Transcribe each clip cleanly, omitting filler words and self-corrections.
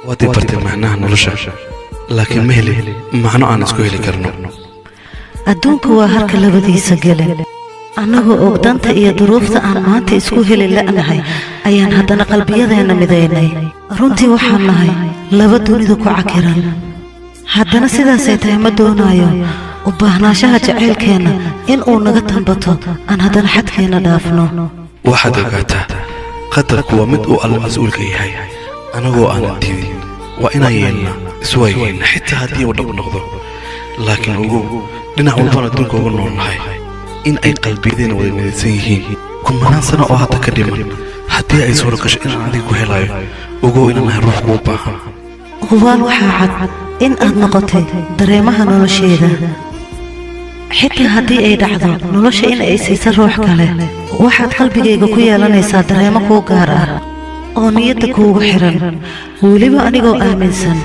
ودي برتي معناها نرجع لكن مهلي معناه أنا سكويلي كرنو adduunku waa harka labadiisa gele annagoo ogdanta iyo duruufta aan maanta isku heli la'nahay ayaan haddana qalbiyadeena midaynay runtii waxaan nahay laba dunidu ku cakiran haddana sidaasay tahay ma doonaayo u baahnaanshaha jacaylkeena in uu naga tambato aan haddana xadkeena dhaafno waxaad ogaataa qadarku waa mid uu alla mas-uulka yahay anagoo aanan diidin waa inaan yeelna iswaayeyna xitaa haddii uu dhab noqdo laakiin ogow dhinac walbaan adduunka uga noolnahay in ay qalbiyadeena wada midaysan yihiin kumanaan sano oo hadda ka dhiman haddii ay suuro gasho inaan adiga ku helayo ogow inaan ahay ruux kuu baahan hubaal waxaa cad in aad noqotay dareemaha nolosheeda xitaa haddii ay dhacdo nolosha in ay siiso ruux kale waxaad qalbigayga ku yeelanaysaa dareemo kuu gaar ah oo niyadda kuugu xiran weliba anigoo aaminsan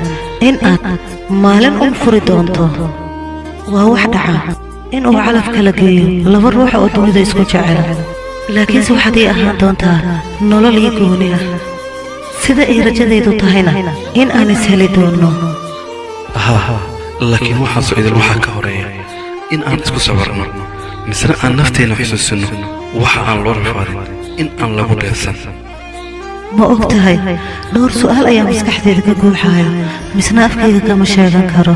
in aad maalin un furi doonto waa wax dhaca in uu calaf kala geeyo laba ruux oo dunida isku jecel laakiinse waxaad ii ahaan doontaa nolol ii gooni ah sida ay rajadaydu tahayna in aan isheli doonno ها لكن waxaa socdal waxa ka horeeya in aan isku sabarno misna aan nafteena xasuusino waxa aan loo rafaaday in aan lagu dheersan ma ogtahay dhowr su'aal ayaa maskaxdeeda ka guuxaya misna afkayga kama sheegan karo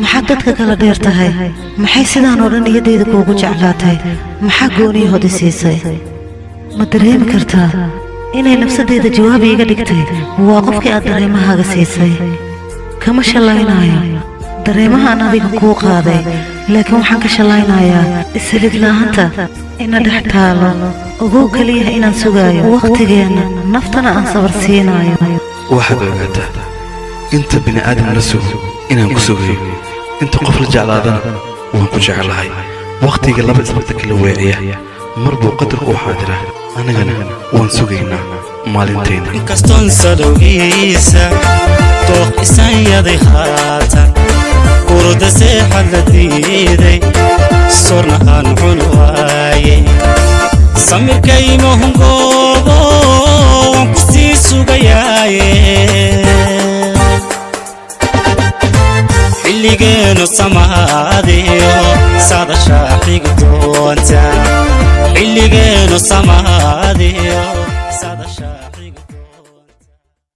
maxaad dadka kala dheer tahay maxay sidaan oo dhan niyadayda kuugu jeclaatay maxaa gooniyi hodi siisay ma dareemi kartaa inay nafsadeyda jawaab iiga dhigtay waa qofkii aad dareemahaaga siisay kama shallaynaayo dareemahaan adiga kuu qaaday laakiin waxaan ka shallaynayaa isilid la'aanta ina dhex taalo ogow keliyaha inaan sugaayo waqtigeenna naftana aan sabar siinaayo waxaad ogaataa inta bini aadam la sugo inaan ku sugayo inta qof la jeclaadana waan ku jeclahay waqtiga laba isbedda kala weeciya mar buu qadarku u xaadiraa anagana waan sugaynaa maalinteena inkastoon sadowgiisa dooq isan yaday haatan urda seexad la diiday sorna aan cun waaye samirkayma hungoobo waan ku sii sugayaaye xilligeenu samaadiyo saadashaa xigi doonta xilligeenu samaadiyo saadasha